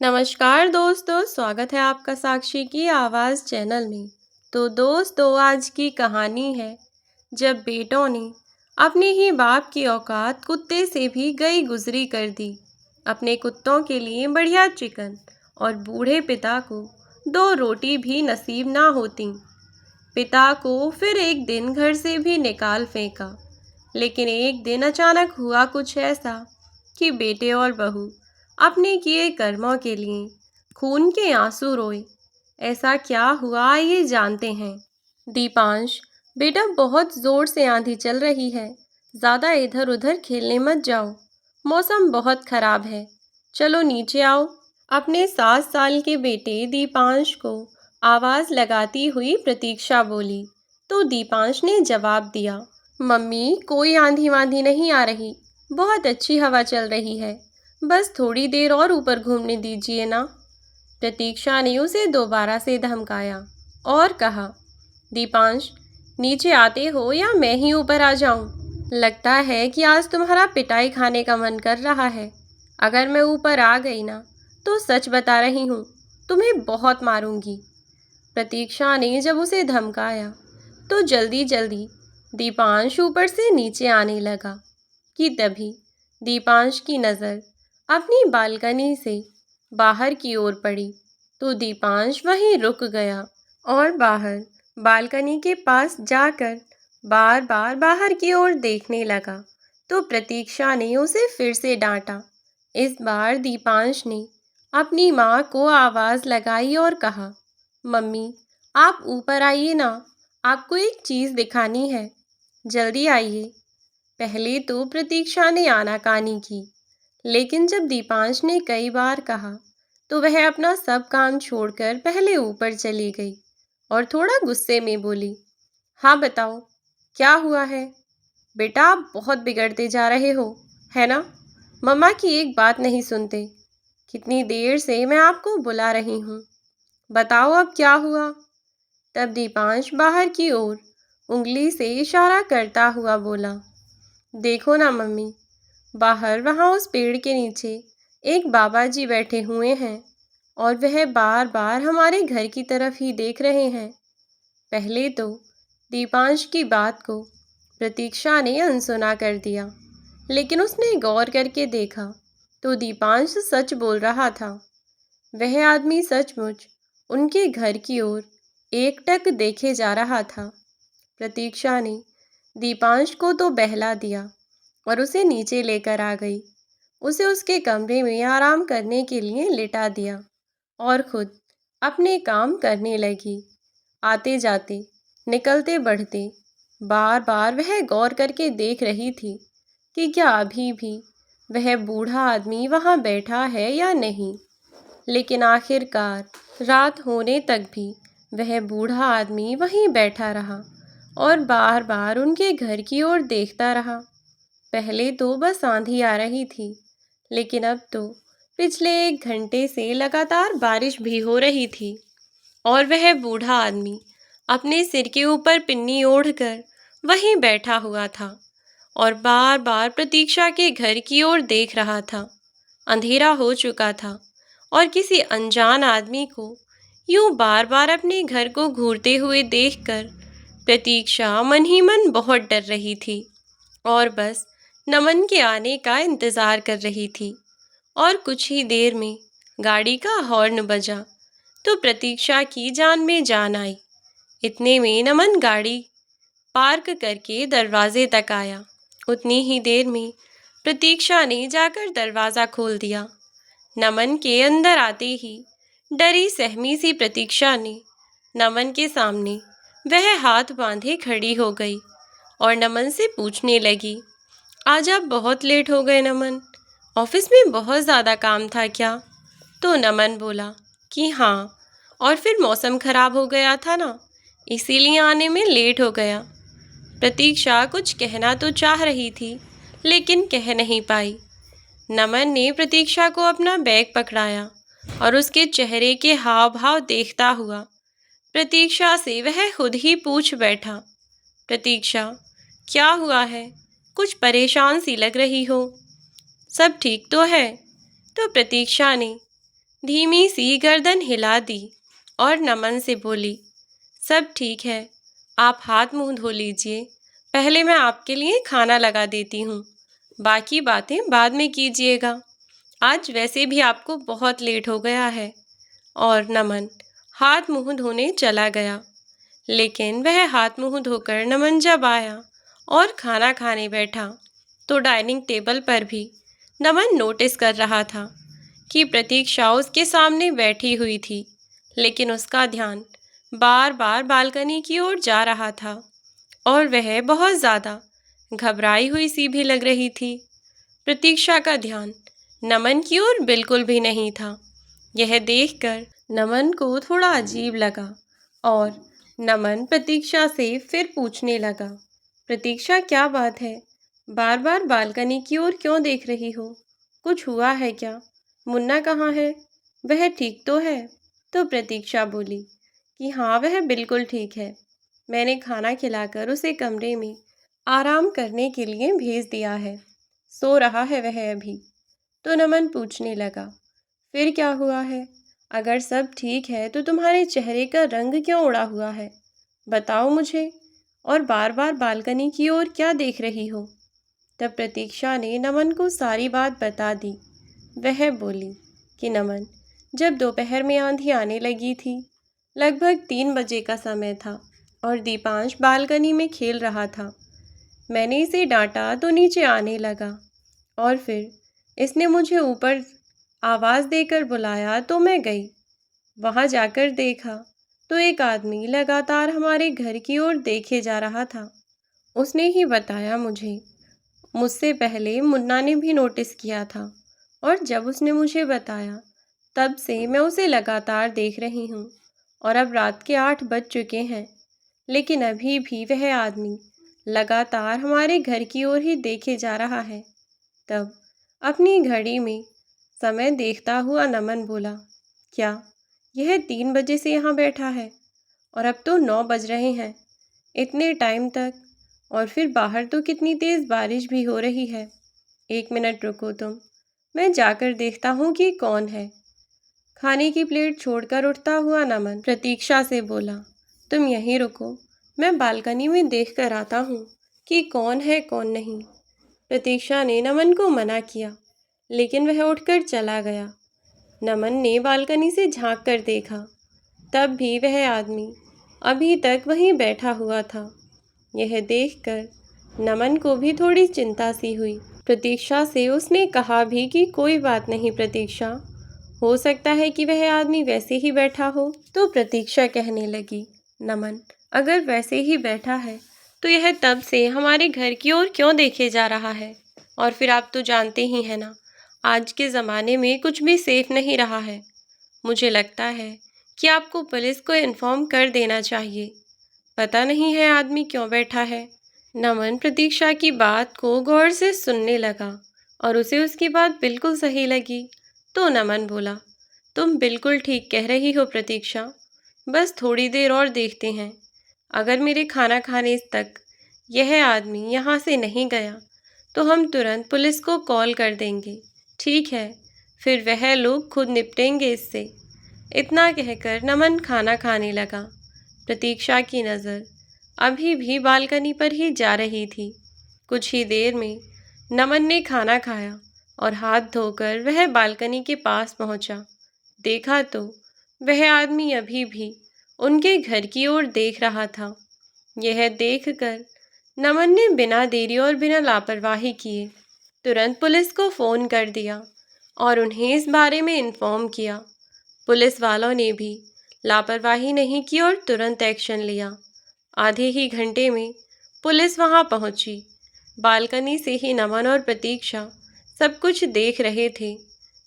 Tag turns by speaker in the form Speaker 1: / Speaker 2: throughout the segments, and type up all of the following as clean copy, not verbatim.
Speaker 1: नमस्कार दोस्तों, स्वागत है आपका साक्षी की आवाज़ चैनल में। तो दोस्तों, आज की कहानी है जब बेटों ने अपने ही बाप की औकात कुत्ते से भी गई गुजरी कर दी। अपने कुत्तों के लिए बढ़िया चिकन और बूढ़े पिता को दो रोटी भी नसीब ना होती। पिता को फिर एक दिन घर से भी निकाल फेंका। लेकिन एक दिन अचानक हुआ कुछ ऐसा कि बेटे और बहू अपने किए कर्मों के लिए खून के आंसू रोए। ऐसा क्या हुआ, आइए जानते हैं। दीपांश, बेटा बहुत जोर से आंधी चल रही है, ज्यादा इधर उधर खेलने मत जाओ। मौसम बहुत खराब है, चलो नीचे आओ। अपने 7 साल के बेटे दीपांश को आवाज लगाती हुई प्रतीक्षा बोली। तो दीपांश ने जवाब दिया, मम्मी कोई आंधी वांधी नहीं आ रही, बहुत अच्छी हवा चल रही है, बस थोड़ी देर और ऊपर घूमने दीजिए ना। प्रतीक्षा ने उसे दोबारा से धमकाया और कहा, दीपांश नीचे आते हो या मैं ही ऊपर आ जाऊं? लगता है कि आज तुम्हारा पिटाई खाने का मन कर रहा है। अगर मैं ऊपर आ गई ना तो सच बता रही हूँ, तुम्हें बहुत मारूंगी। प्रतीक्षा ने जब उसे धमकाया तो जल्दी जल्दी दीपांश ऊपर से नीचे आने लगा कि तभी दीपांश की नज़र अपनी बालकनी से बाहर की ओर पड़ी। तो दीपांश वहीं रुक गया और बाहर बालकनी के पास जाकर बार बार बाहर की ओर देखने लगा। तो प्रतीक्षा ने उसे फिर से डांटा। इस बार दीपांश ने अपनी माँ को आवाज़ लगाई और कहा, मम्मी आप ऊपर आइए ना, आपको एक चीज़ दिखानी है, जल्दी आइए। पहले तो प्रतीक्षा ने आनाकानी की, लेकिन जब दीपांश ने कई बार कहा तो वह अपना सब काम छोड़कर पहले ऊपर चली गई और थोड़ा गुस्से में बोली, हाँ बताओ क्या हुआ है? बेटा आप बहुत बिगड़ते जा रहे हो, है ना? मम्मा की एक बात नहीं सुनते। कितनी देर से मैं आपको बुला रही हूँ, बताओ अब क्या हुआ? तब दीपांश बाहर की ओर उंगली से इशारा करता हुआ बोला, देखो ना मम्मी, बाहर वहाँ उस पेड़ के नीचे एक बाबा जी बैठे हुए हैं और वह बार बार हमारे घर की तरफ ही देख रहे हैं। पहले तो दीपांश की बात को प्रतीक्षा ने अनसुना कर दिया, लेकिन उसने गौर करके देखा तो दीपांश सच बोल रहा था। वह आदमी सचमुच उनके घर की ओर एकटक देखे जा रहा था। प्रतीक्षा ने दीपांश को तो बहला दिया और उसे नीचे लेकर आ गई। उसे उसके कमरे में आराम करने के लिए लिटा दिया और खुद अपने काम करने लगी। आते जाते, निकलते बढ़ते, बार बार वह गौर करके देख रही थी कि क्या अभी भी वह बूढ़ा आदमी वहाँ बैठा है या नहीं। लेकिन आखिरकार रात होने तक भी वह बूढ़ा आदमी वहीं बैठा रहा और बार बार उनके घर की ओर देखता रहा। पहले तो बस आंधी आ रही थी, लेकिन अब तो पिछले 1 घंटे से लगातार बारिश भी हो रही थी और वह बूढ़ा आदमी अपने सिर के ऊपर पिन्नी ओढ़कर वहीं बैठा हुआ था और बार बार प्रतीक्षा के घर की ओर देख रहा था। अंधेरा हो चुका था और किसी अनजान आदमी को यूं बार बार अपने घर को घूरते हुए देखकर प्रतीक्षा मन ही मन बहुत डर रही थी और बस नमन के आने का इंतज़ार कर रही थी। और कुछ ही देर में गाड़ी का हॉर्न बजा तो प्रतीक्षा की जान में जान आई। इतने में नमन गाड़ी पार्क करके दरवाजे तक आया। उतनी ही देर में प्रतीक्षा ने जाकर दरवाज़ा खोल दिया। नमन के अंदर आते ही डरी सहमी सी प्रतीक्षा ने नमन के सामने वह हाथ बांधे खड़ी हो गई और नमन से पूछने लगी, आज आप बहुत लेट हो गए नमन, ऑफिस में बहुत ज़्यादा काम था क्या? तो नमन बोला कि हाँ, और फिर मौसम खराब हो गया था ना, इसीलिए आने में लेट हो गया। प्रतीक्षा कुछ कहना तो चाह रही थी, लेकिन कह नहीं पाई। नमन ने प्रतीक्षा को अपना बैग पकड़ाया और उसके चेहरे के हाव भाव देखता हुआ प्रतीक्षा से वह खुद ही पूछ बैठा, प्रतीक्षा क्या हुआ है? कुछ परेशान सी लग रही हो, सब ठीक तो है? तो प्रतीक्षा ने धीमी सी गर्दन हिला दी और नमन से बोली, सब ठीक है, आप हाथ मुंह धो लीजिए, पहले मैं आपके लिए खाना लगा देती हूँ, बाकी बातें बाद में कीजिएगा, आज वैसे भी आपको बहुत लेट हो गया है। और नमन हाथ मुंह धोने चला गया। लेकिन वह हाथ मुंह धोकर नमन जब आया और खाना खाने बैठा तो डाइनिंग टेबल पर भी नमन नोटिस कर रहा था कि प्रतीक्षा उसके सामने बैठी हुई थी, लेकिन उसका ध्यान बार बार बालकनी की ओर जा रहा था और वह बहुत ज़्यादा घबराई हुई सी भी लग रही थी। प्रतीक्षा का ध्यान नमन की ओर बिल्कुल भी नहीं था। यह देखकर नमन को थोड़ा अजीब लगा और नमन प्रतीक्षा से फिर पूछने लगा, प्रतीक्षा क्या बात है, बार बार बालकनी की ओर क्यों देख रही हो, कुछ हुआ है क्या, मुन्ना कहाँ है, वह ठीक तो है? तो प्रतीक्षा बोली कि हाँ वह बिल्कुल ठीक है, मैंने खाना खिलाकर उसे कमरे में आराम करने के लिए भेज दिया है, सो रहा है वह अभी। तो नमन पूछने लगा, फिर क्या हुआ है, अगर सब ठीक है तो तुम्हारे चेहरे का रंग क्यों उड़ा हुआ है, बताओ मुझे, और बार बार बालकनी की ओर क्या देख रही हो? तब प्रतीक्षा ने नमन को सारी बात बता दी। वह बोली कि नमन, जब दोपहर में आंधी आने लगी थी, लगभग 3 बजे का समय था और दीपांश बालकनी में खेल रहा था, मैंने इसे डांटा तो नीचे आने लगा और फिर इसने मुझे ऊपर आवाज़ देकर बुलाया तो मैं गई। वहाँ जाकर देखा तो एक आदमी लगातार हमारे घर की ओर देखे जा रहा था। उसने ही बताया मुझे, मुझसे पहले मुन्ना ने भी नोटिस किया था और जब उसने मुझे बताया तब से मैं उसे लगातार देख रही हूँ और अब रात के 8 बज चुके हैं, लेकिन अभी भी वह आदमी लगातार हमारे घर की ओर ही देखे जा रहा है। तब अपनी घड़ी में समय देखता हुआ नमन बोला, क्या यह 3 बजे से यहाँ बैठा है और अब तो 9 बज रहे हैं, इतने टाइम तक, और फिर बाहर तो कितनी तेज़ बारिश भी हो रही है। 1 मिनट रुको तुम, मैं जाकर देखता हूँ कि कौन है। खाने की प्लेट छोड़कर उठता हुआ नमन प्रतीक्षा से बोला, तुम यहीं रुको, मैं बालकनी में देख कर आता हूँ कि कौन है कौन नहीं। प्रतीक्षा ने नमन को मना किया, लेकिन वह उठकर चला गया। नमन ने बालकनी से झांक कर देखा, तब भी वह आदमी अभी तक वहीं बैठा हुआ था। यह देखकर नमन को भी थोड़ी चिंता सी हुई। प्रतीक्षा से उसने कहा भी कि कोई बात नहीं प्रतीक्षा, हो सकता है कि वह आदमी वैसे ही बैठा हो। तो प्रतीक्षा कहने लगी, नमन अगर वैसे ही बैठा है तो यह तब से हमारे घर की ओर क्यों देखे जा रहा है? और फिर आप तो जानते ही हैं ना, आज के ज़माने में कुछ भी सेफ नहीं रहा है। मुझे लगता है कि आपको पुलिस को इन्फॉर्म कर देना चाहिए। पता नहीं है आदमी क्यों बैठा है। नमन प्रतीक्षा की बात को गौर से सुनने लगा और उसे उसकी बात बिल्कुल सही लगी। तो नमन बोला, तुम बिल्कुल ठीक कह रही हो प्रतीक्षा, बस थोड़ी देर और देखते हैं। अगर मेरे खाना खाने तक यह आदमी यहाँ से नहीं गया तो हम तुरंत पुलिस को कॉल कर देंगे, ठीक है? फिर वह लोग खुद निपटेंगे इससे। इतना कहकर नमन खाना खाने लगा। प्रतीक्षा की नज़र अभी भी बालकनी पर ही जा रही थी। कुछ ही देर में नमन ने खाना खाया और हाथ धोकर वह बालकनी के पास पहुंचा। देखा तो वह आदमी अभी भी उनके घर की ओर देख रहा था। यह देखकर नमन ने बिना देरी और बिना लापरवाही किए तुरंत पुलिस को फ़ोन कर दिया और उन्हें इस बारे में इन्फॉर्म किया। पुलिस वालों ने भी लापरवाही नहीं की और तुरंत एक्शन लिया। आधे ही घंटे में पुलिस वहां पहुंची। बालकनी से ही नमन और प्रतीक्षा सब कुछ देख रहे थे।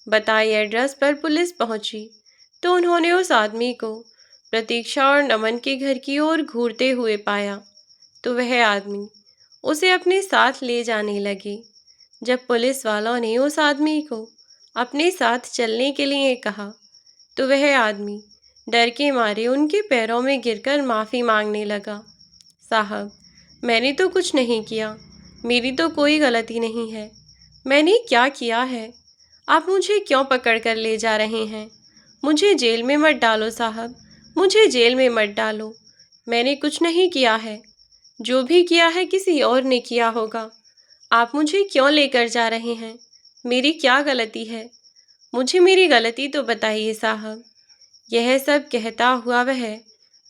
Speaker 1: बताए एड्रेस पर पुलिस पहुंची तो उन्होंने उस आदमी को प्रतीक्षा और नमन के घर की ओर घूरते हुए पाया, तो वह आदमी उसे अपने साथ ले जाने लगे। जब पुलिस वालों ने उस आदमी को अपने साथ चलने के लिए कहा तो वह आदमी डर के मारे उनके पैरों में गिरकर माफ़ी मांगने लगा। साहब, मैंने तो कुछ नहीं किया, मेरी तो कोई गलती नहीं है, मैंने क्या किया है? आप मुझे क्यों पकड़ कर ले जा रहे हैं? मुझे जेल में मत डालो साहब, मुझे जेल में मत डालो। मैंने कुछ नहीं किया है। जो भी किया है किसी और ने किया होगा। आप मुझे क्यों लेकर जा रहे हैं? मेरी क्या गलती है? मुझे मेरी गलती तो बताइए साहब। यह सब कहता हुआ वह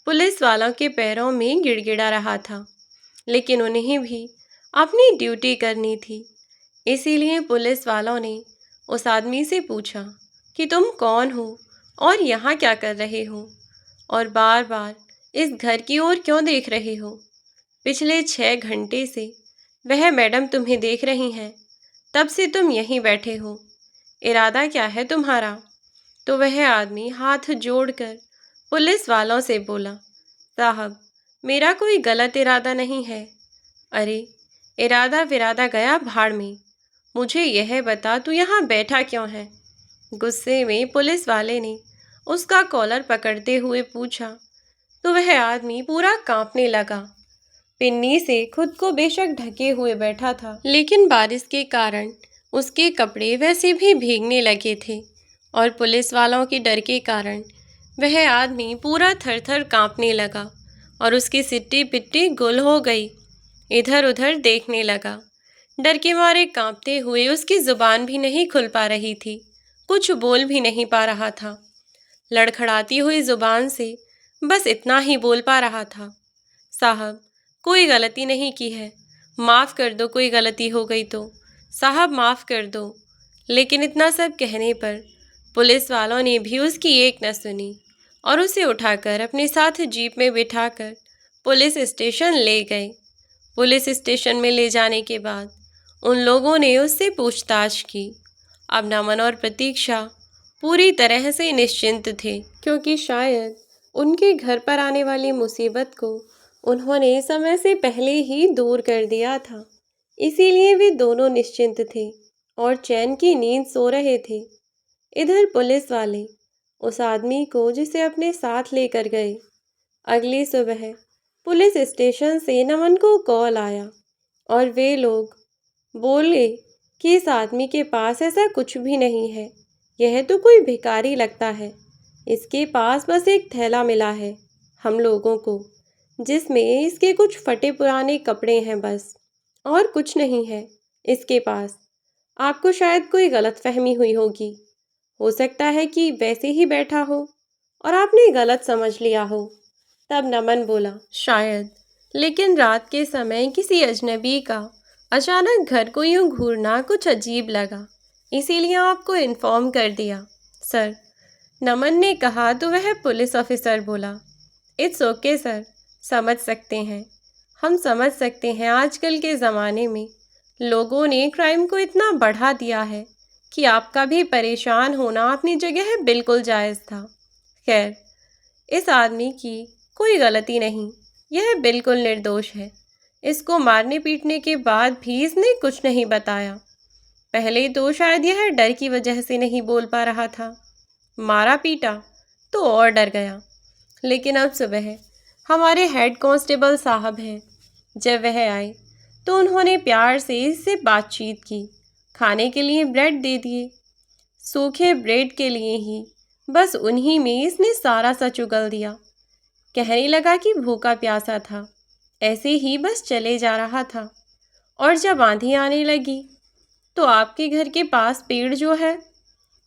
Speaker 1: पुलिस वालों के पैरों में गिड़गिड़ा रहा था, लेकिन उन्हें भी अपनी ड्यूटी करनी थी। इसीलिए पुलिस वालों ने उस आदमी से पूछा कि तुम कौन हो और यहाँ क्या कर रहे हो, और बार बार इस घर की ओर क्यों देख रहे हो? पिछले 6 घंटे से वह मैडम तुम्हें देख रही हैं, तब से तुम यहीं बैठे हो। इरादा क्या है तुम्हारा? तो वह आदमी हाथ जोड़कर पुलिस वालों से बोला, साहब, मेरा कोई गलत इरादा नहीं है। अरे, इरादा विरादा गया भाड़ में। मुझे यह बता, तू यहाँ बैठा क्यों है? गुस्से में पुलिस वाले ने उसका कॉलर पकड़ते हुए पूछा तो वह आदमी पूरा कांपने लगा। पिन्नी से खुद को बेशक ढके हुए बैठा था, लेकिन बारिश के कारण उसके कपड़े वैसे भी भीगने लगे थे और पुलिस वालों के डर के कारण वह आदमी पूरा थर थर कांपने लगा और उसकी सिट्टी पिट्टी गुल हो गई। इधर उधर देखने लगा। डर के मारे कांपते हुए उसकी जुबान भी नहीं खुल पा रही थी, कुछ बोल भी नहीं पा रहा था। लड़खड़ाती हुई जुबान से बस इतना ही बोल पा रहा था, साहब, कोई गलती नहीं की है, माफ़ कर दो, कोई गलती हो गई तो साहब माफ़ कर दो। लेकिन इतना सब कहने पर पुलिस वालों ने भी उसकी एक न सुनी और उसे उठाकर अपने साथ जीप में बिठाकर पुलिस स्टेशन ले गए। पुलिस स्टेशन में ले जाने के बाद उन लोगों ने उससे पूछताछ की। अब नमन और प्रतीक्षा पूरी तरह से निश्चिंत थे, क्योंकि शायद उनके घर पर आने वाली मुसीबत को उन्होंने समय से पहले ही दूर कर दिया था। इसीलिए वे दोनों निश्चिंत थे और चैन की नींद सो रहे थे। इधर पुलिस वाले उस आदमी को जिसे अपने साथ लेकर गए। अगली सुबह पुलिस स्टेशन से नमन को कॉल आया और वे लोग बोले कि इस आदमी के पास ऐसा कुछ भी नहीं है, यह तो कोई भिखारी लगता है। इसके पास बस एक थैला मिला है हम लोगों को, जिसमें इसके कुछ फटे पुराने कपड़े हैं बस, और कुछ नहीं है इसके पास। आपको शायद कोई गलतफहमी हुई होगी। हो सकता है कि वैसे ही बैठा हो और आपने गलत समझ लिया हो। तब नमन बोला, शायद, लेकिन रात के समय किसी अजनबी का अचानक घर को यूं घूरना कुछ अजीब लगा, इसीलिए आपको इन्फॉर्म कर दिया सर। नमन ने कहा तो वह पुलिस ऑफिसर बोला, इट्स ओके सर, समझ सकते हैं, हम समझ सकते हैं। आजकल के ज़माने में लोगों ने क्राइम को इतना बढ़ा दिया है कि आपका भी परेशान होना अपनी जगह बिल्कुल जायज़ था। खैर, इस आदमी की कोई गलती नहीं, यह बिल्कुल निर्दोष है। इसको मारने पीटने के बाद भी इसने कुछ नहीं बताया। पहले तो शायद यह डर की वजह से नहीं बोल पा रहा था, मारा पीटा तो और डर गया। लेकिन अब सुबह हमारे हेड कांस्टेबल साहब हैं, जब वह आए तो उन्होंने प्यार से इससे बातचीत की, खाने के लिए ब्रेड दे दिए। सूखे ब्रेड के लिए ही बस उन्हीं में इसने सारा सा चुगल दिया। कहने लगा कि भूखा प्यासा था, ऐसे ही बस चले जा रहा था। और जब आंधी आने लगी तो आपके घर के पास पेड़ जो है,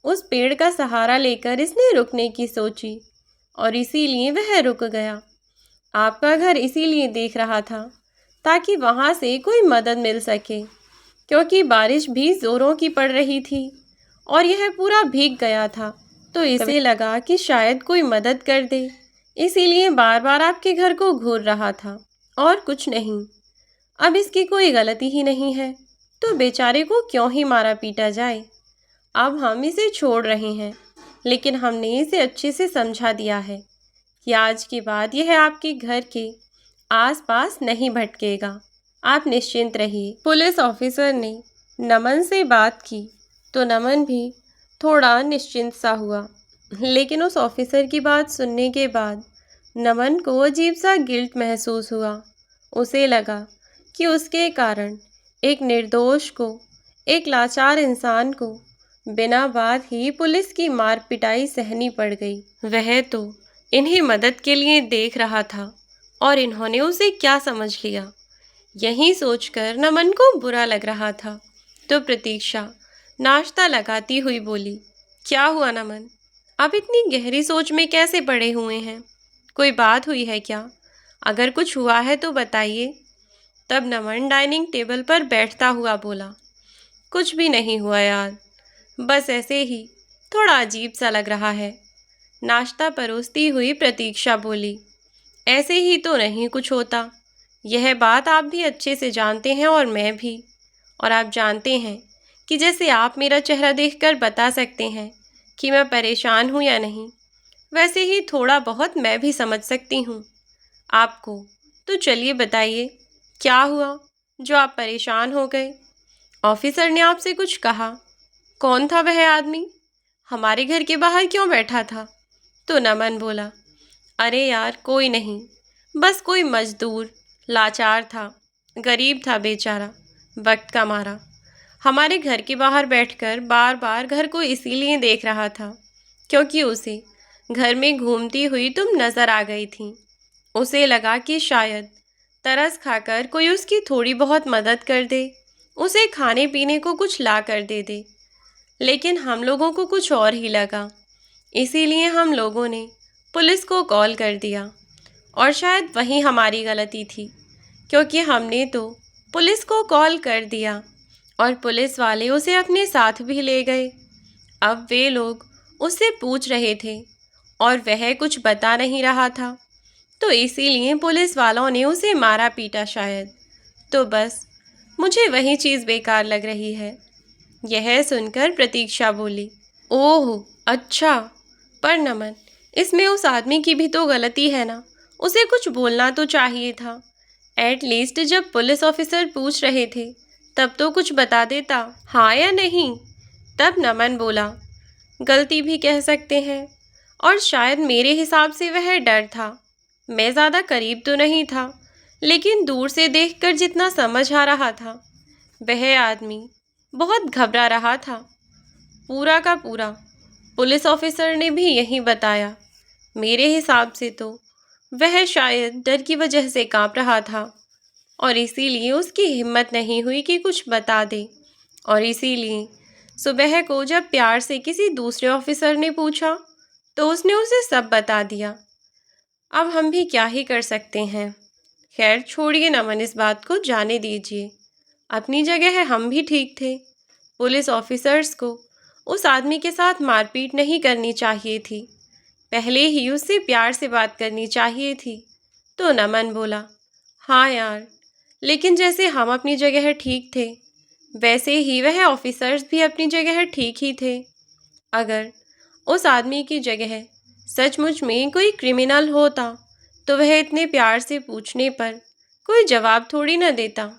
Speaker 1: उस पेड़ का सहारा लेकर इसने रुकने की सोची और इसीलिए वह रुक गया। आपका घर इसीलिए देख रहा था ताकि वहाँ से कोई मदद मिल सके, क्योंकि बारिश भी ज़ोरों की पड़ रही थी और यह पूरा भीग गया था, तो इसे लगा कि शायद कोई मदद कर दे, इसीलिए बार बार आपके घर को घूर रहा था और कुछ नहीं। अब इसकी कोई गलती ही नहीं है तो बेचारे को क्यों ही मारा पीटा जाए। अब हम इसे छोड़ रहे हैं, लेकिन हमने इसे अच्छे से समझा दिया है कि आज के बाद यह आपके घर के आसपास नहीं भटकेगा। आप निश्चिंत रहिए। पुलिस ऑफिसर ने नमन से बात की तो नमन भी थोड़ा निश्चिंत सा हुआ, लेकिन उस ऑफिसर की बात सुनने के बाद नमन को अजीब सा गिल्ट महसूस हुआ। उसे लगा कि उसके कारण एक निर्दोष को, एक लाचार इंसान को बिना बात ही पुलिस की मार पिटाई सहनी पड़ गई। वह तो इन्हें मदद के लिए देख रहा था और इन्होंने उसे क्या समझ लिया, यही सोचकर नमन को बुरा लग रहा था। तो प्रतीक्षा नाश्ता लगाती हुई बोली, क्या हुआ नमन, आप इतनी गहरी सोच में कैसे पड़े हुए हैं? कोई बात हुई है क्या? अगर कुछ हुआ है तो बताइए। तब नमन डाइनिंग टेबल पर बैठता हुआ बोला, कुछ भी नहीं हुआ यार, बस ऐसे ही थोड़ा अजीब सा लग रहा है। नाश्ता परोसती हुई प्रतीक्षा बोली, ऐसे ही तो नहीं कुछ होता, यह बात आप भी अच्छे से जानते हैं और मैं भी। और आप जानते हैं कि जैसे आप मेरा चेहरा देखकर बता सकते हैं कि मैं परेशान हूँ या नहीं, वैसे ही थोड़ा बहुत मैं भी समझ सकती हूँ आपको। तो चलिए बताइए, क्या हुआ जो आप परेशान हो गए? ऑफिसर ने आपसे कुछ कहा? कौन था वह आदमी? हमारे घर के बाहर क्यों बैठा था? तो नमन बोला, अरे यार कोई नहीं, बस कोई मजदूर लाचार था, गरीब था बेचारा, वक्त का मारा हमारे घर के बाहर बैठकर बार बार घर को इसीलिए देख रहा था क्योंकि उसे घर में घूमती हुई तुम नजर आ गई थी। उसे लगा कि शायद तरस खाकर कोई उसकी थोड़ी बहुत मदद कर दे, उसे खाने पीने को कुछ ला कर दे दे। लेकिन हम लोगों को कुछ और ही लगा, इसीलिए हम लोगों ने पुलिस को कॉल कर दिया। और शायद वही हमारी गलती थी, क्योंकि हमने तो पुलिस को कॉल कर दिया और पुलिस वाले उसे अपने साथ भी ले गए। अब वे लोग उससे पूछ रहे थे और वह कुछ बता नहीं रहा था, तो इसीलिए पुलिस वालों ने उसे मारा पीटा शायद। तो बस मुझे वही चीज़ बेकार लग रही है। यह सुनकर प्रतीक्षा बोली, ओह अच्छा, पर नमन, इसमें उस आदमी की भी तो गलती है ना, उसे कुछ बोलना तो चाहिए था। एट लीस्ट जब पुलिस ऑफिसर पूछ रहे थे तब तो कुछ बता देता, हाँ या नहीं। तब नमन बोला, गलती भी कह सकते हैं, और शायद मेरे हिसाब से वह डर था। मैं ज़्यादा करीब तो नहीं था, लेकिन दूर से देखकर जितना समझ आ रहा था, वह आदमी बहुत घबरा रहा था। पूरा का पूरा पुलिस ऑफिसर ने भी यही बताया। मेरे हिसाब से तो वह शायद डर की वजह से कांप रहा था और इसीलिए उसकी हिम्मत नहीं हुई कि कुछ बता दे। और इसीलिए सुबह को जब प्यार से किसी दूसरे ऑफिसर ने पूछा तो उसने उसे सब बता दिया। अब हम भी क्या ही कर सकते हैं। खैर छोड़िए नमन, इस बात को जाने दीजिए। अपनी जगह है हम भी ठीक थे। पुलिस ऑफिसर्स को उस आदमी के साथ मारपीट नहीं करनी चाहिए थी, पहले ही उससे प्यार से बात करनी चाहिए थी। तो नमन बोला, हाँ यार, लेकिन जैसे हम अपनी जगह ठीक थे, वैसे ही वह ऑफिसर्स भी अपनी जगह ठीक ही थे। अगर उस आदमी की जगह सचमुच में कोई क्रिमिनल होता तो वह इतने प्यार से पूछने पर कोई जवाब थोड़ी न देता।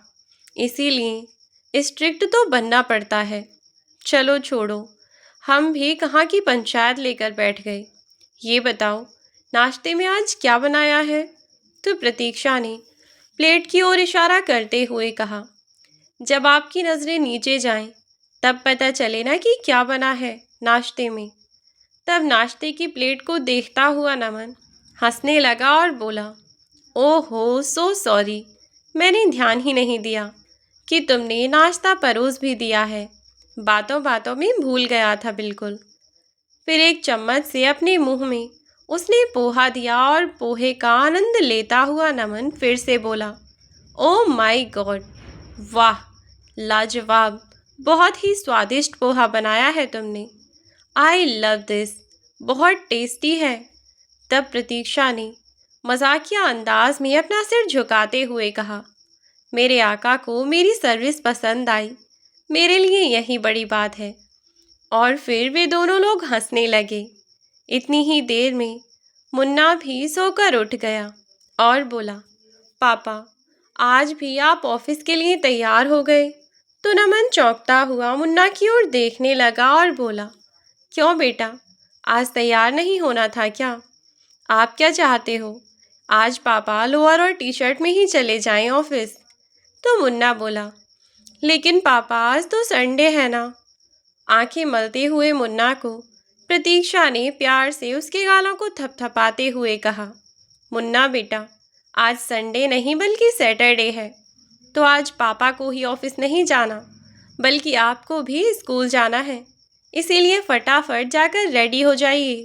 Speaker 1: इसीलिए स्ट्रिक्ट तो बनना पड़ता है। चलो छोड़ो, हम भी कहाँ की पंचायत लेकर बैठ गए। ये बताओ, नाश्ते में आज क्या बनाया है? तो प्रतीक्षा ने प्लेट की ओर इशारा करते हुए कहा, जब आपकी नज़रें नीचे जाएं, तब पता चले ना कि क्या बना है नाश्ते में। तब नाश्ते की प्लेट को देखता हुआ नमन हंसने लगा और बोला, ओहो सो सॉरी, मैंने ध्यान ही नहीं दिया कि तुमने नाश्ता परोस भी दिया है, बातों बातों में भूल गया था बिल्कुल। फिर एक चम्मच से अपने मुंह में उसने पोहा दिया और पोहे का आनंद लेता हुआ नमन फिर से बोला, ओ माय गॉड, वाह, लाजवाब, बहुत ही स्वादिष्ट पोहा बनाया है तुमने। आई लव दिस, बहुत टेस्टी है। तब प्रतीक्षा ने मजाकिया अंदाज में अपना सिर झुकाते हुए कहा, मेरे आका को मेरी सर्विस पसंद आई, मेरे लिए यही बड़ी बात है। और फिर वे दोनों लोग हंसने लगे। इतनी ही देर में मुन्ना भी सोकर उठ गया और बोला, पापा, आज भी आप ऑफिस के लिए तैयार हो गए? तो नमन चौंकता हुआ मुन्ना की ओर देखने लगा और बोला, क्यों बेटा, आज तैयार नहीं होना था क्या? आप क्या चाहते हो, आज पापा लोअर और टी शर्ट में ही चले जाएं ऑफिस? तो मुन्ना बोला, लेकिन पापा आज तो संडे है ना। आंखें मलते हुए मुन्ना को प्रतीक्षा ने प्यार से उसके गालों को थपथपाते हुए कहा, मुन्ना बेटा, आज संडे नहीं बल्कि सैटरडे है, तो आज पापा को ही ऑफिस नहीं जाना बल्कि आपको भी स्कूल जाना है। इसीलिए फटाफट जाकर रेडी हो जाइए।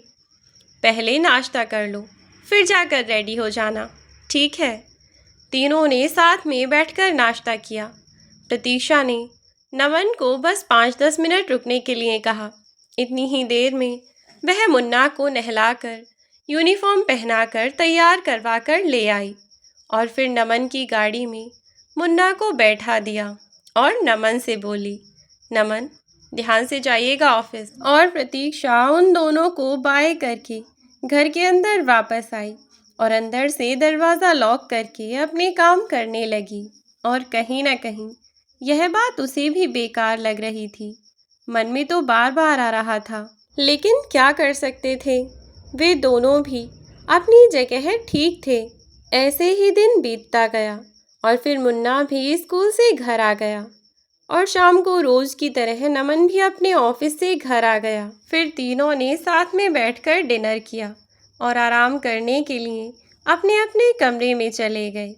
Speaker 1: पहले नाश्ता कर लो, फिर जाकर रेडी हो जाना, ठीक है? तीनों ने साथ में बैठकर नाश्ता किया। प्रतीक्षा ने नमन को बस 5-10 मिनट रुकने के लिए कहा। इतनी ही देर में वह मुन्ना को नहलाकर यूनिफॉर्म पहनाकर तैयार करवाकर ले आई और फिर नमन की गाड़ी में मुन्ना को बैठा दिया और नमन से बोली, नमन, ध्यान से जाइएगा ऑफिस। और प्रतीक्षा उन दोनों को बाय करके घर के अंदर वापस आई और अंदर से दरवाज़ा लॉक करके अपने काम करने लगी। और कहीं ना कहीं यह बात उसे भी बेकार लग रही थी। मन में तो बार बार आ रहा था, लेकिन क्या कर सकते थे। वे दोनों भी अपनी जगह ठीक थे। ऐसे ही दिन बीतता गया और फिर मुन्ना भी स्कूल से घर आ गया और शाम को रोज की तरह नमन भी अपने ऑफिस से घर आ गया। फिर तीनों ने साथ में बैठकर डिनर किया और आराम करने के लिए अपने अपने कमरे में चले गए।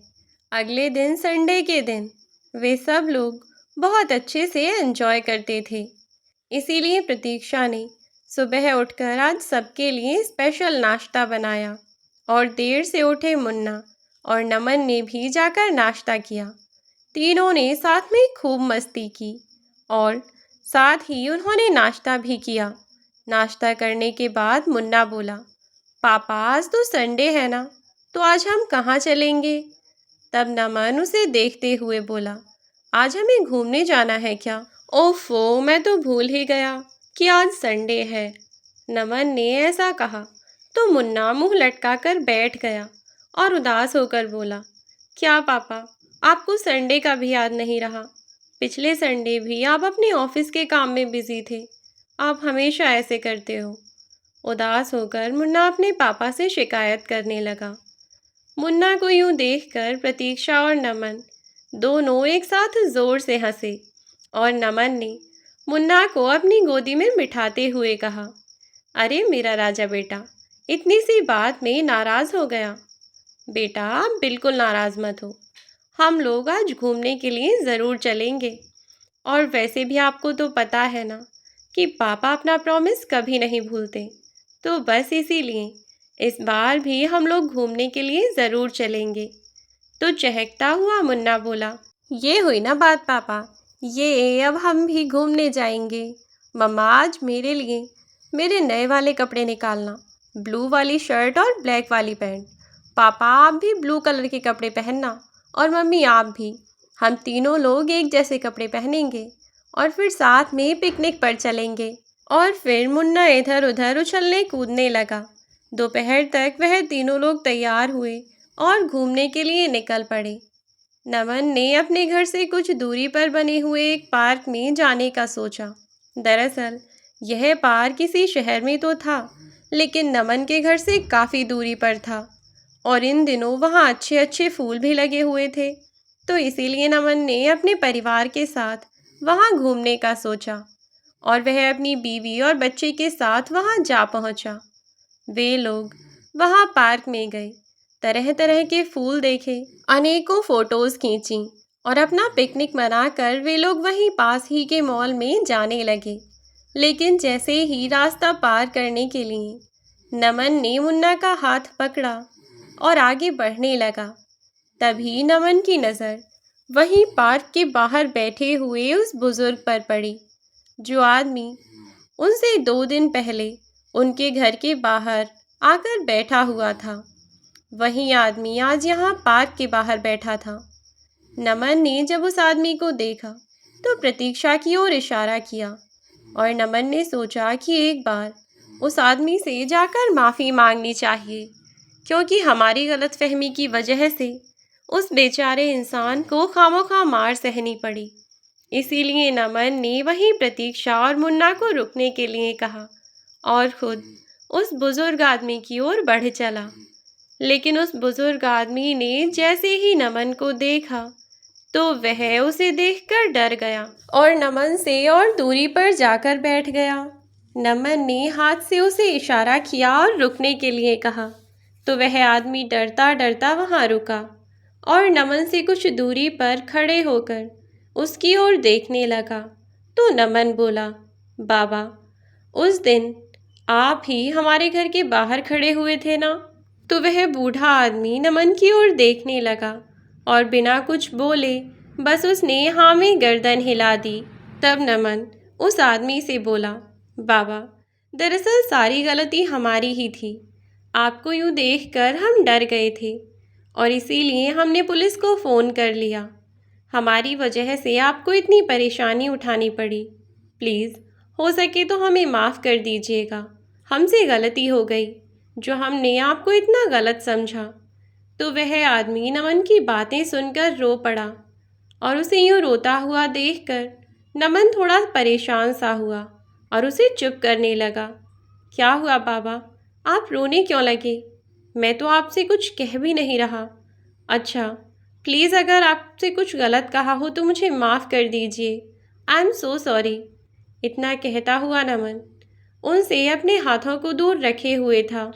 Speaker 1: अगले दिन संडे के दिन वे सब लोग बहुत अच्छे से एंजॉय करते थे। इसीलिए प्रतीक्षा ने सुबह उठकर आज सबके लिए स्पेशल नाश्ता बनाया और देर से उठे मुन्ना और नमन ने भी जाकर नाश्ता किया। तीनों ने साथ में खूब मस्ती की और साथ ही उन्होंने नाश्ता भी किया। नाश्ता करने के बाद मुन्ना बोला, पापा, आज तो संडे है ना, तो आज हम कहाँ चलेंगे? तब नमन उसे देखते हुए बोला, आज हमें घूमने जाना है क्या? ओफो, मैं तो भूल ही गया कि आज संडे है। नमन ने ऐसा कहा तो मुन्ना मुंह लटकाकर बैठ गया और उदास होकर बोला, क्या पापा, आपको संडे का भी याद नहीं रहा? पिछले संडे भी आप अपने ऑफिस के काम में बिजी थे। आप हमेशा ऐसे करते हो। उदास होकर मुन्ना अपने पापा से शिकायत करने लगा। मुन्ना को यूं देखकर प्रतीक्षा और नमन दोनों एक साथ जोर से हंसे और नमन ने मुन्ना को अपनी गोदी में बिठाते हुए कहा, अरे मेरा राजा बेटा, इतनी सी बात में नाराज हो गया। बेटा, आप बिल्कुल नाराज मत हो। हम लोग आज घूमने के लिए ज़रूर चलेंगे। और वैसे भी आपको तो पता है ना कि पापा अपना प्रॉमिस कभी नहीं भूलते। तो बस इसीलिए इस बार भी हम लोग घूमने के लिए ज़रूर चलेंगे। तो चहकता हुआ मुन्ना बोला, ये हुई ना बात पापा, ये अब हम भी घूमने जाएंगे। मम्मा, आज मेरे लिए मेरे नए वाले कपड़े निकालना, ब्लू वाली शर्ट और ब्लैक वाली पैंट। पापा, आप भी ब्लू कलर के कपड़े पहनना और मम्मी आप भी। हम तीनों लोग एक जैसे कपड़े पहनेंगे और फिर साथ में पिकनिक पर चलेंगे। और फिर मुन्ना इधर उधर उछलने कूदने लगा। दोपहर तक वह तीनों लोग तैयार हुए और घूमने के लिए निकल पड़े। नमन ने अपने घर से कुछ दूरी पर बने हुए एक पार्क में जाने का सोचा। दरअसल यह पार्क किसी शहर में तो था, लेकिन नमन के घर से काफ़ी दूरी पर था और इन दिनों वहाँ अच्छे अच्छे फूल भी लगे हुए थे। तो इसीलिए नमन ने अपने परिवार के साथ वहाँ घूमने का सोचा और वह अपनी बीवी और बच्चे के साथ वहाँ जा पहुँचा। वे लोग वहाँ पार्क में गए, तरह तरह के फूल देखे, अनेकों फोटोज़ खींची और अपना पिकनिक मनाकर वे लोग वहीं पास ही के मॉल में जाने लगे। लेकिन जैसे ही रास्ता पार करने के लिए नमन ने मुन्ना का हाथ पकड़ा और आगे बढ़ने लगा, तभी नमन की नज़र वहीं पार्क के बाहर बैठे हुए उस बुजुर्ग पर पड़ी, जो आदमी उनसे 2 दिन पहले उनके घर के बाहर आकर बैठा हुआ था। वही आदमी आज यहाँ पार्क के बाहर बैठा था। नमन ने जब उस आदमी को देखा तो प्रतीक्षा की ओर इशारा किया और नमन ने सोचा कि एक बार उस आदमी से जाकर माफ़ी मांगनी चाहिए, क्योंकि हमारी गलतफहमी की वजह से उस बेचारे इंसान को खामोखा मार सहनी पड़ी। इसीलिए नमन ने वहीं प्रतीक्षा और मुन्ना को रुकने के लिए कहा और खुद उस बुजुर्ग आदमी की ओर बढ़ चला। लेकिन उस बुजुर्ग आदमी ने जैसे ही नमन को देखा, तो वह उसे देखकर डर गया और नमन से और दूरी पर जाकर बैठ गया। नमन ने हाथ से उसे इशारा किया और रुकने के लिए कहा, तो वह आदमी डरता डरता वहां रुका और नमन से कुछ दूरी पर खड़े होकर उसकी ओर देखने लगा। तो नमन बोला, बाबा, उस दिन आप ही हमारे घर के बाहर खड़े हुए थे ना? तो वह बूढ़ा आदमी नमन की ओर देखने लगा और बिना कुछ बोले बस उसने हाँ में गर्दन हिला दी। तब नमन उस आदमी से बोला, बाबा, दरअसल सारी गलती हमारी ही थी। आपको यूं देखकर हम डर गए थे और इसीलिए हमने पुलिस को फ़ोन कर लिया। हमारी वजह से आपको इतनी परेशानी उठानी पड़ी। प्लीज़ हो सके तो हमें माफ़ कर दीजिएगा। हमसे गलती हो गई जो हमने आपको इतना गलत समझा। तो वह आदमी नमन की बातें सुनकर रो पड़ा और उसे यूं रोता हुआ देखकर नमन थोड़ा परेशान सा हुआ और उसे चुप करने लगा। क्या हुआ बाबा, आप रोने क्यों लगे? मैं तो आपसे कुछ कह भी नहीं रहा। अच्छा, प्लीज़ अगर आपसे कुछ गलत कहा हो तो मुझे माफ़ कर दीजिए। I am so sorry. इतना कहता हुआ नमन उनसे अपने हाथों को दूर रखे हुए था,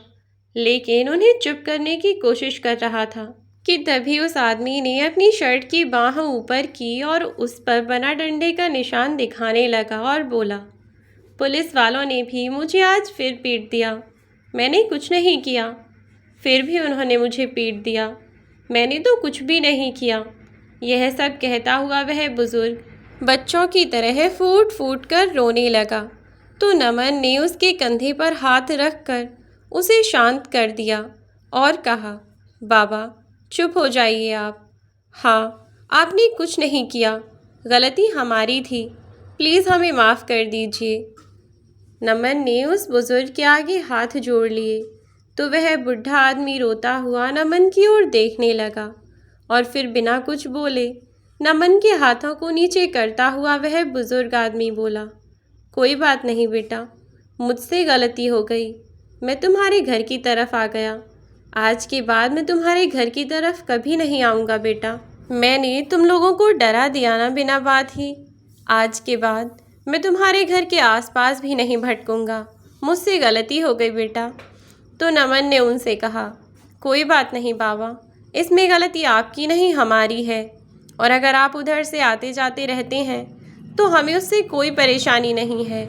Speaker 1: लेकिन उन्हें चुप करने की कोशिश कर रहा था कि तभी उस आदमी ने अपनी शर्ट की बाह ऊपर की और उस पर बना डंडे का निशान दिखाने लगा और बोला, पुलिस वालों ने भी मुझे आज फिर पीट दिया। मैंने कुछ नहीं किया, फिर भी उन्होंने मुझे पीट दिया। मैंने तो कुछ भी नहीं किया। यह सब कहता हुआ वह बुजुर्ग बच्चों की तरह फूट फूट कर रोने लगा। तो नमन ने उसके कंधे पर हाथ रखकर उसे शांत कर दिया और कहा, बाबा, चुप हो जाइए आप। हाँ, आपने कुछ नहीं किया, गलती हमारी थी। प्लीज़ हमें माफ़ कर दीजिए। नमन ने उस बुजुर्ग के आगे हाथ जोड़ लिए। तो वह बुढ़ा आदमी रोता हुआ नमन की ओर देखने लगा और फिर बिना कुछ बोले नमन के हाथों को नीचे करता हुआ वह बुजुर्ग आदमी बोला, कोई बात नहीं बेटा, मुझसे गलती हो गई। मैं तुम्हारे घर की तरफ आ गया। आज के बाद मैं तुम्हारे घर की तरफ कभी नहीं आऊँगा बेटा। मैंने तुम लोगों को डरा दिया ना बिना बात ही। आज के बाद मैं तुम्हारे घर के आसपास भी नहीं भटकूंगा। मुझसे गलती हो गई बेटा। तो नमन ने उनसे कहा, कोई बात नहीं बाबा, इसमें गलती आपकी नहीं हमारी है, और अगर आप उधर से आते जाते रहते हैं तो हमें उससे कोई परेशानी नहीं है।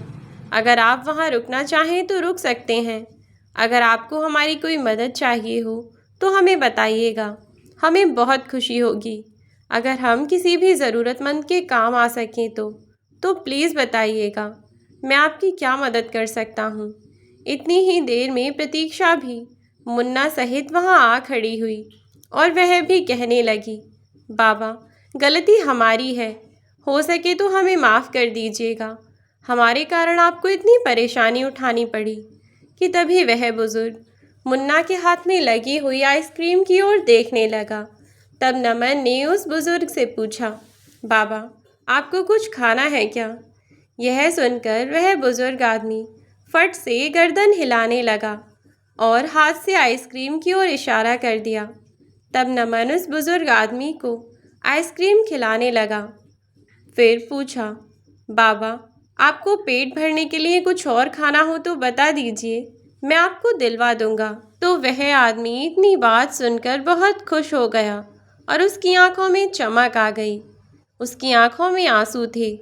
Speaker 1: अगर आप वहाँ रुकना चाहें तो रुक सकते हैं। अगर आपको हमारी कोई मदद चाहिए हो तो हमें बताइएगा, हमें बहुत खुशी होगी। अगर हम किसी भी ज़रूरतमंद के काम आ सकें तो प्लीज़ बताइएगा, मैं आपकी क्या मदद कर सकता हूँ। इतनी ही देर में प्रतीक्षा भी मुन्ना सहित वहाँ आ खड़ी हुई और वह भी कहने लगी, बाबा, गलती हमारी है, हो सके तो हमें माफ़ कर दीजिएगा। हमारे कारण आपको इतनी परेशानी उठानी पड़ी। कि तभी वह बुजुर्ग मुन्ना के हाथ में लगी हुई आइसक्रीम की ओर देखने लगा। तब नमन ने उस बुजुर्ग से पूछा, बाबा, आपको कुछ खाना है क्या? यह सुनकर वह बुजुर्ग आदमी फट से गर्दन हिलाने लगा और हाथ से आइसक्रीम की ओर इशारा कर दिया। तब नमन उस बुजुर्ग आदमी को आइसक्रीम खिलाने लगा। फिर पूछा, बाबा, आपको पेट भरने के लिए कुछ और खाना हो तो बता दीजिए, मैं आपको दिलवा दूंगा। तो वह आदमी इतनी बात सुनकर बहुत खुश हो गया और उसकी आंखों में चमक आ गई। उसकी आंखों में आंसू थे।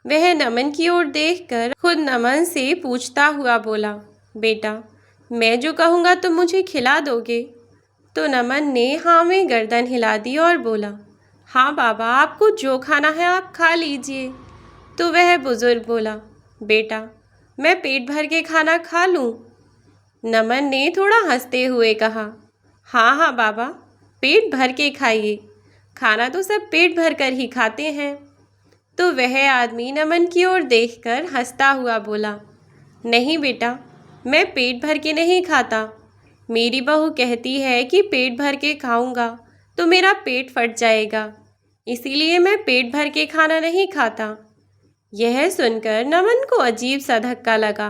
Speaker 1: वह नमन की ओर देखकर खुद नमन से पूछता हुआ बोला, बेटा, मैं जो कहूँगा तुम मुझे खिला दोगे? तो नमन ने हाँ में गर्दन हिला दी और बोला, हाँ बाबा, आपको जो खाना है आप खा लीजिए। तो वह बुजुर्ग बोला, बेटा, मैं पेट भर के खाना खा लूँ? नमन ने थोड़ा हंसते हुए कहा, हाँ हाँ बाबा, पेट भर के खाइए, खाना तो सब पेट भर कर ही खाते हैं। तो वह आदमी नमन की ओर देखकर हंसता हुआ बोला, नहीं बेटा, मैं पेट भर के नहीं खाता। मेरी बहू कहती है कि पेट भर के खाऊंगा तो मेरा पेट फट जाएगा, इसीलिए मैं पेट भर के खाना नहीं खाता। यह सुनकर नमन को अजीब सा धक्का लगा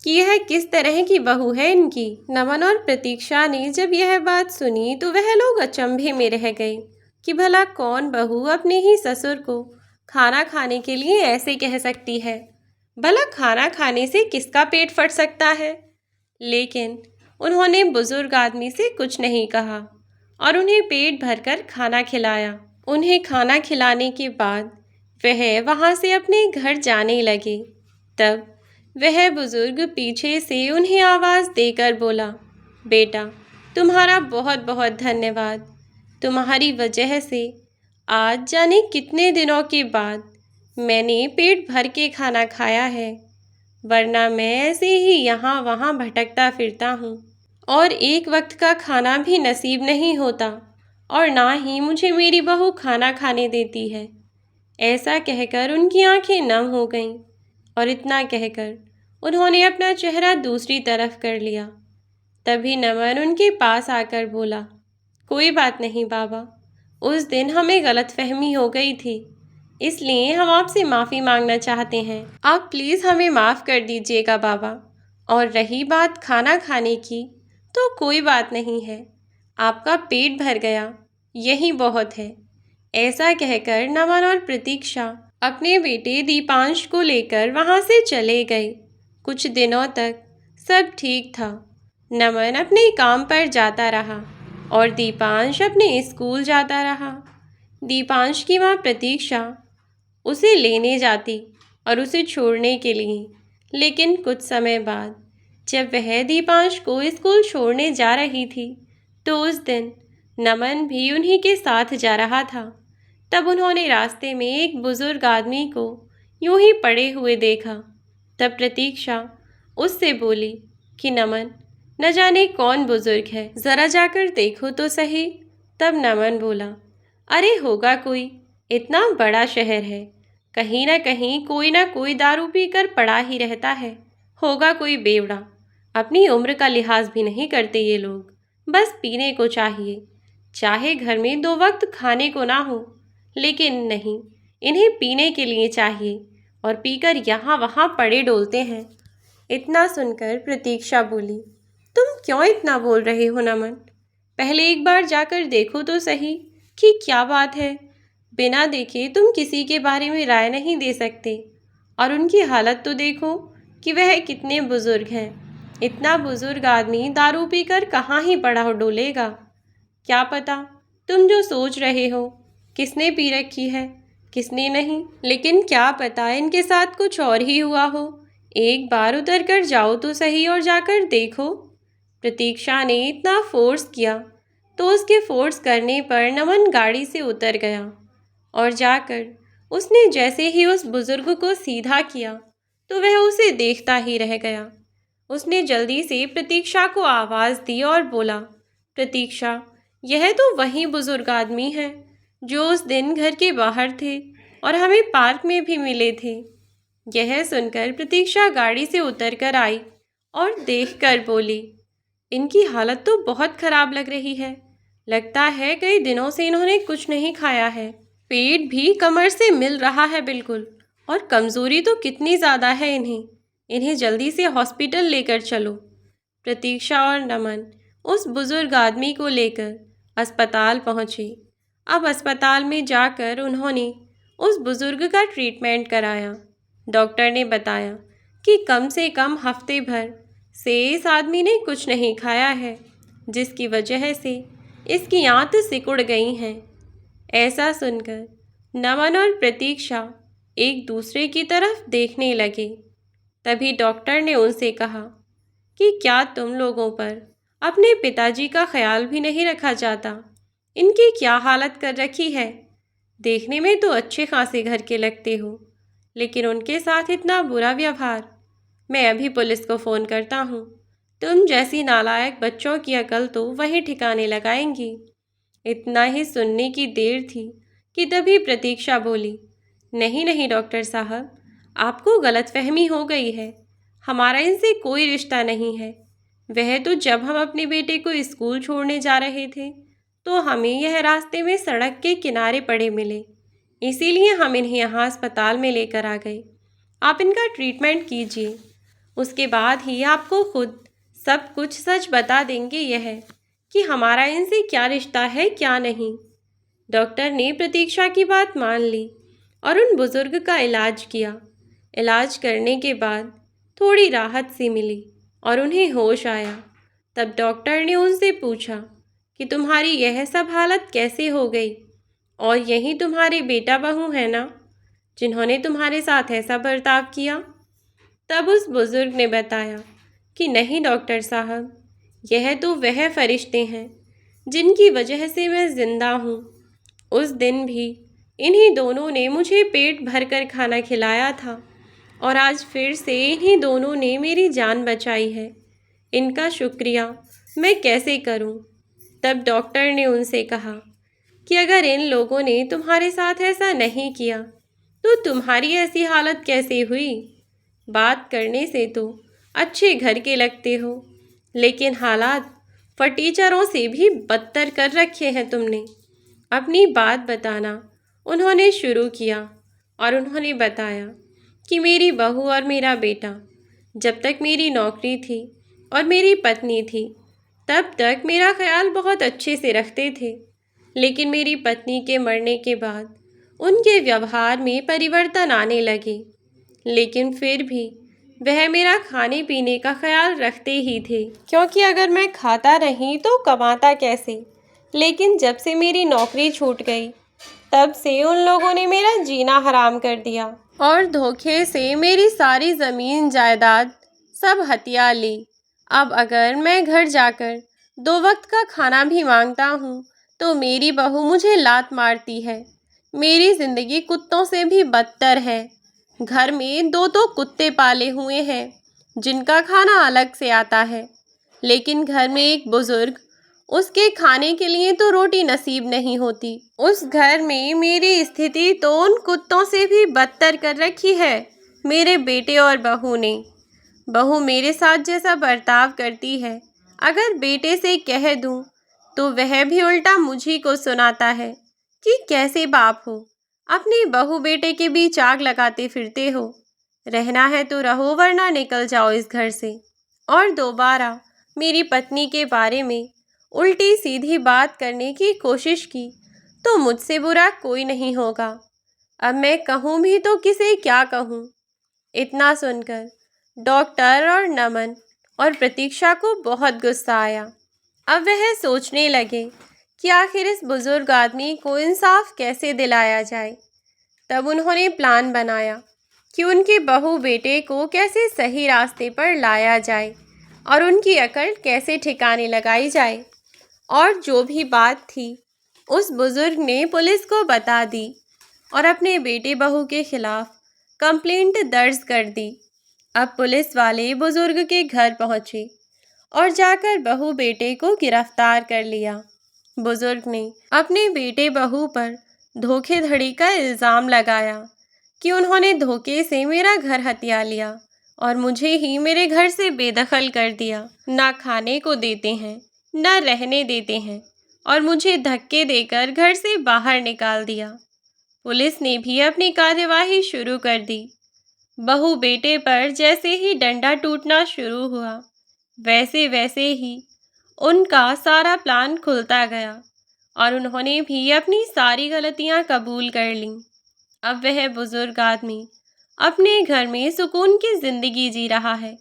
Speaker 1: कि यह किस तरह की बहू है इनकी। नमन और प्रतीक्षा ने जब यह बात सुनी तो वह लोग अचंभे में रह गए कि भला कौन बहू अपने ही ससुर को खाना खाने के लिए ऐसे कह सकती है। भला खाना खाने से किसका पेट फट सकता है। लेकिन उन्होंने बुजुर्ग आदमी से कुछ नहीं कहा और उन्हें पेट भरकर खाना खिलाया। उन्हें खाना खिलाने के बाद वह वहाँ से अपने घर जाने लगे। तब वह बुजुर्ग पीछे से उन्हें आवाज़ देकर बोला, बेटा, तुम्हारा बहुत बहुत धन्यवाद। तुम्हारी वजह से आज जाने कितने दिनों के बाद मैंने पेट भर के खाना खाया है, वरना मैं ऐसे ही यहाँ वहाँ भटकता फिरता हूँ और एक वक्त का खाना भी नसीब नहीं होता और ना ही मुझे मेरी बहू खाना खाने देती है। ऐसा कहकर उनकी आंखें नम हो गईं और इतना कहकर उन्होंने अपना चेहरा दूसरी तरफ कर लिया। तभी नमन उनके पास आकर बोला, कोई बात नहीं बाबा, उस दिन हमें गलतफहमी हो गई थी, इसलिए हम आपसे माफ़ी मांगना चाहते हैं। आप प्लीज़ हमें माफ़ कर दीजिएगा बाबा। और रही बात खाना खाने की, तो कोई बात नहीं है, आपका पेट भर गया, यही बहुत है। ऐसा कहकर नमन और प्रतीक्षा अपने बेटे दीपांश को लेकर वहाँ से चले गए। कुछ दिनों तक सब ठीक था। नमन अपने काम पर जाता रहा और दीपांश अपने स्कूल जाता रहा। दीपांश की माँ प्रतीक्षा उसे लेने जाती और उसे छोड़ने के लिए, लेकिन कुछ समय बाद जब वह दीपांश को स्कूल छोड़ने जा रही थी, तो उस दिन नमन भी उन्हीं के साथ जा रहा था। तब उन्होंने रास्ते में एक बुजुर्ग आदमी को यूं ही पड़े हुए देखा। तब प्रतीक्षा उससे बोली कि नमन, न जाने कौन बुजुर्ग है, ज़रा जाकर देखो तो सही। तब नमन बोला, अरे होगा कोई, इतना बड़ा शहर है, कहीं ना कहीं कोई ना कोई दारू पीकर पड़ा ही रहता है, होगा कोई बेवड़ा। अपनी उम्र का लिहाज भी नहीं करते ये लोग, बस पीने को चाहिए, चाहे घर में 2 वक्त खाने को ना हो, लेकिन नहीं, इन्हें पीने के लिए चाहिए और पीकर यहाँ वहाँ पड़े डोलते हैं। इतना सुनकर प्रतीक्षा बोली, तुम क्यों इतना बोल रहे हो नमन? पहले एक बार जाकर देखो तो सही कि क्या बात है। बिना देखे तुम किसी के बारे में राय नहीं दे सकते। और उनकी हालत तो देखो कि वह कितने बुजुर्ग हैं। इतना बुजुर्ग आदमी दारू पीकर कहाँ ही पड़ा डोलेगा। क्या पता तुम जो सोच रहे हो किसने पी रखी है, किसने नहीं, लेकिन क्या पता इनके साथ कुछ और ही हुआ हो। एक बार उतर कर जाओ तो सही और जाकर देखो। प्रतीक्षा ने इतना फोर्स किया तो उसके फोर्स करने पर नमन गाड़ी से उतर गया और जाकर उसने जैसे ही उस बुजुर्ग को सीधा किया तो वह उसे देखता ही रह गया। उसने जल्दी से प्रतीक्षा को आवाज़ दी और बोला, प्रतीक्षा, यह तो वही बुजुर्ग आदमी है जो उस दिन घर के बाहर थे और हमें पार्क में भी मिले थे। यह सुनकर प्रतीक्षा गाड़ी से उतरकर आई और देखकर बोली, इनकी हालत तो बहुत खराब लग रही है। लगता है कई दिनों से इन्होंने कुछ नहीं खाया है। पेट भी कमर से मिल रहा है बिल्कुल, और कमज़ोरी तो कितनी ज़्यादा है इन्हें। इन्हें जल्दी से हॉस्पिटल लेकर चलो। प्रतीक्षा और नमन उस बुजुर्ग आदमी को लेकर अस्पताल पहुँचे। अब अस्पताल में जाकर उन्होंने उस बुजुर्ग का ट्रीटमेंट कराया। डॉक्टर ने बताया कि कम से कम हफ्ते भर से इस आदमी ने कुछ नहीं खाया है, जिसकी वजह से इसकी आंत सिकुड़ गई हैं। ऐसा सुनकर नमन और प्रतीक्षा एक दूसरे की तरफ देखने लगे। तभी डॉक्टर ने उनसे कहा कि क्या तुम लोगों पर अपने पिताजी का ख्याल भी नहीं रखा जाता? इनकी क्या हालत कर रखी है। देखने में तो अच्छे खासे घर के लगते हो, लेकिन उनके साथ इतना बुरा व्यवहार। मैं अभी पुलिस को फ़ोन करता हूँ। तुम जैसी नालायक बच्चों की अकल तो वहीं ठिकाने लगाएंगी। इतना ही सुनने की देर थी कि तभी प्रतीक्षा बोली, नहीं नहीं डॉक्टर साहब, आपको गलतफहमी हो गई है। हमारा इनसे कोई रिश्ता नहीं है। वह तो जब हम अपने बेटे को स्कूल छोड़ने जा रहे थे तो हमें यह रास्ते में सड़क के किनारे पड़े मिले, इसीलिए हम इन्हें यहाँ अस्पताल में लेकर आ गए। आप इनका ट्रीटमेंट कीजिए, उसके बाद ही आपको खुद सब कुछ सच बता देंगे यह कि हमारा इनसे क्या रिश्ता है क्या नहीं। डॉक्टर ने प्रतीक्षा की बात मान ली और उन बुजुर्ग का इलाज किया। इलाज करने के बाद थोड़ी राहत सी मिली और उन्हें होश आया। तब डॉक्टर ने उनसे पूछा कि तुम्हारी यह सब हालत कैसे हो गई, और यही तुम्हारे बेटा बहू है ना जिन्होंने तुम्हारे साथ ऐसा बर्ताव किया। तब उस बुजुर्ग ने बताया कि नहीं डॉक्टर साहब, यह तो वह फरिश्ते हैं जिनकी वजह से मैं जिंदा हूँ। उस दिन भी इन्हीं दोनों ने मुझे पेट भरकर खाना खिलाया था और आज फिर से इन्हीं दोनों ने मेरी जान बचाई है। इनका शुक्रिया मैं कैसे करूं? तब डॉक्टर ने उनसे कहा कि अगर इन लोगों ने तुम्हारे साथ ऐसा नहीं किया तो तुम्हारी ऐसी हालत कैसे हुई? बात करने से तो अच्छे घर के लगते हो, लेकिन हालात फटीचरों से भी बदतर कर रखे हैं तुमने। अपनी बात बताना उन्होंने शुरू किया और उन्होंने बताया कि मेरी बहू और मेरा बेटा जब तक मेरी नौकरी थी और मेरी पत्नी थी तब तक मेरा ख्याल बहुत अच्छे से रखते थे, लेकिन मेरी पत्नी के मरने के बाद उनके व्यवहार में परिवर्तन आने लगे। लेकिन फिर भी वह मेरा खाने पीने का ख्याल रखते ही थे, क्योंकि अगर मैं खाता नहीं तो कमाता कैसे। लेकिन जब से मेरी नौकरी छूट गई तब से उन लोगों ने मेरा जीना हराम कर दिया और धोखे से मेरी सारी ज़मीन जायदाद सब हथिया ली। अब अगर मैं घर जाकर 2 वक्त का खाना भी मांगता हूँ तो मेरी बहू मुझे लात मारती है। मेरी ज़िंदगी कुत्तों से भी बदतर है। घर में 2 कुत्ते पाले हुए हैं जिनका खाना अलग से आता है, लेकिन घर में एक बुजुर्ग, उसके खाने के लिए तो रोटी नसीब नहीं होती। उस घर में मेरी स्थिति तो उन कुत्तों से भी बदतर कर रखी है मेरे बेटे और बहू ने। बहू मेरे साथ जैसा बर्ताव करती है, अगर बेटे से कह दूं तो वह भी उल्टा मुझी को सुनाता है कि कैसे बाप हो, अपनी बहू बेटे के बीच आग लगाते फिरते हो। रहना है तो रहो, वरना निकल जाओ इस घर से। और दोबारा मेरी पत्नी के बारे में उल्टी सीधी बात करने की कोशिश की तो मुझसे बुरा कोई नहीं होगा। अब मैं कहूँ भी तो किसे क्या कहूँ? इतना सुनकर डॉक्टर और नमन और प्रतीक्षा को बहुत गुस्सा आया। अब वह सोचने लगे कि आखिर इस बुजुर्ग आदमी को इंसाफ कैसे दिलाया जाए। तब उन्होंने प्लान बनाया कि उनके बहू बेटे को कैसे सही रास्ते पर लाया जाए और उनकी अकल कैसे ठिकाने लगाई जाए। और जो भी बात थी उस बुजुर्ग ने पुलिस को बता दी और अपने बेटे बहू के खिलाफ कंप्लेंट दर्ज कर दी। अब पुलिस वाले बुजुर्ग के घर पहुंचे और जाकर बहू बेटे को गिरफ्तार कर लिया। बुजुर्ग ने अपने बेटे बहू पर धोखेधड़ी का इल्ज़ाम लगाया कि उन्होंने धोखे से मेरा घर हथिया लिया और मुझे ही मेरे घर से बेदखल कर दिया। ना खाने को देते हैं, ना रहने देते हैं और मुझे धक्के देकर घर से बाहर निकाल दिया। पुलिस ने भी अपनी कार्यवाही शुरू कर दी। बहू बेटे पर जैसे ही डंडा टूटना शुरू हुआ, वैसे वैसे ही उनका सारा प्लान खुलता गया और उन्होंने भी अपनी सारी गलतियां कबूल कर लीं। अब वह बुजुर्ग आदमी अपने घर में सुकून की जिंदगी जी रहा है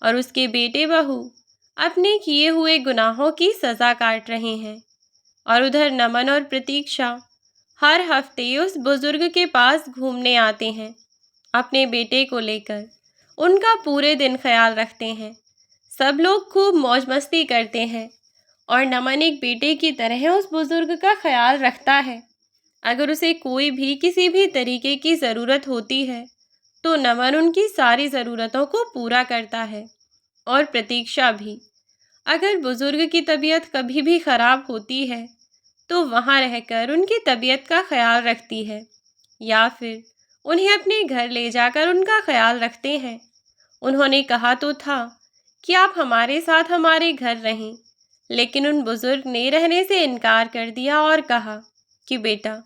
Speaker 1: और उसके बेटे बहू अपने किए हुए गुनाहों की सज़ा काट रहे हैं। और उधर नमन और प्रतीक्षा हर हफ्ते उस बुजुर्ग के पास घूमने आते हैं अपने बेटे को लेकर। उनका पूरे दिन ख्याल रखते हैं। सब लोग खूब मौज मस्ती करते हैं और नमन एक बेटे की तरह उस बुजुर्ग का ख्याल रखता है। अगर उसे कोई भी किसी भी तरीके की ज़रूरत होती है तो नमन उनकी सारी ज़रूरतों को पूरा करता है। और प्रतीक्षा भी, अगर बुजुर्ग की तबीयत कभी भी ख़राब होती है तो वहाँ रहकर उनकी तबीयत का ख्याल रखती है या फिर उन्हें अपने घर ले जाकर उनका ख्याल रखते हैं। उन्होंने कहा तो था कि आप हमारे साथ हमारे घर रहें, लेकिन उन बुजुर्ग ने रहने से इनकार कर दिया और कहा कि बेटा,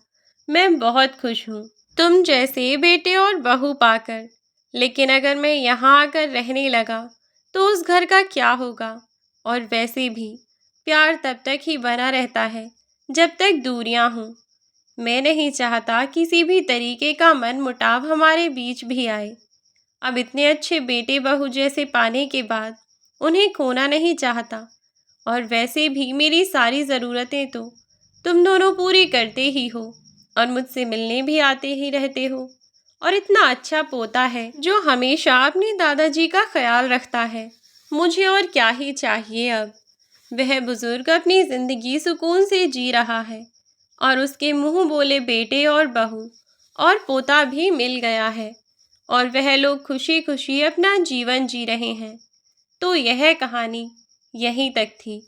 Speaker 1: मैं बहुत खुश हूँ तुम जैसे बेटे और बहू पाकर, लेकिन अगर मैं यहाँ आकर रहने लगा तो उस घर का क्या होगा? और वैसे भी प्यार तब तक ही बना रहता है जब तक दूरियां हों। मैं नहीं चाहता किसी भी तरीके का मनमुटाव हमारे बीच भी आए। अब इतने अच्छे बेटे बहू जैसे पाने के बाद उन्हें खोना नहीं चाहता। और वैसे भी मेरी सारी ज़रूरतें तो तुम दोनों पूरी करते ही हो और मुझसे मिलने भी आते ही रहते हो। और इतना अच्छा पोता है जो हमेशा अपने दादाजी का ख्याल रखता है। मुझे और क्या ही चाहिए अब। वह बुजुर्ग अपनी ज़िंदगी सुकून से जी रहा है और उसके मुंह बोले बेटे और बहू और पोता भी मिल गया है और वह लोग खुशी खुशी अपना जीवन जी रहे हैं। तो यह कहानी यहीं तक थी।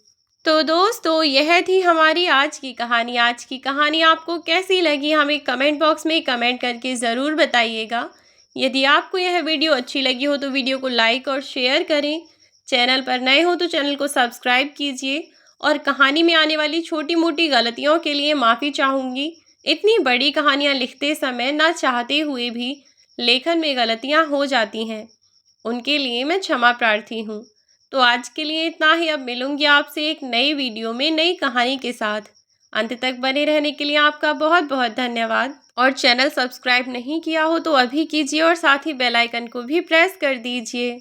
Speaker 1: तो दोस्तों, यह थी हमारी आज की कहानी। आज की कहानी आपको कैसी लगी हमें कमेंट बॉक्स में कमेंट करके ज़रूर बताइएगा। यदि आपको यह वीडियो अच्छी लगी हो तो वीडियो को लाइक और शेयर करें। चैनल पर नए हो तो चैनल को सब्सक्राइब कीजिए। और कहानी में आने वाली छोटी मोटी गलतियों के लिए माफ़ी चाहूँगी। इतनी बड़ी कहानियाँ लिखते समय ना चाहते हुए भी लेखन में गलतियाँ हो जाती हैं, उनके लिए मैं क्षमा प्रार्थी हूँ। तो आज के लिए इतना ही। अब मिलूंगी आपसे एक नई वीडियो में नई कहानी के साथ। अंत तक बने रहने के लिए आपका बहुत बहुत धन्यवाद। और चैनल सब्सक्राइब नहीं किया हो तो अभी कीजिए और साथ ही बेल आइकन को भी प्रेस कर दीजिए।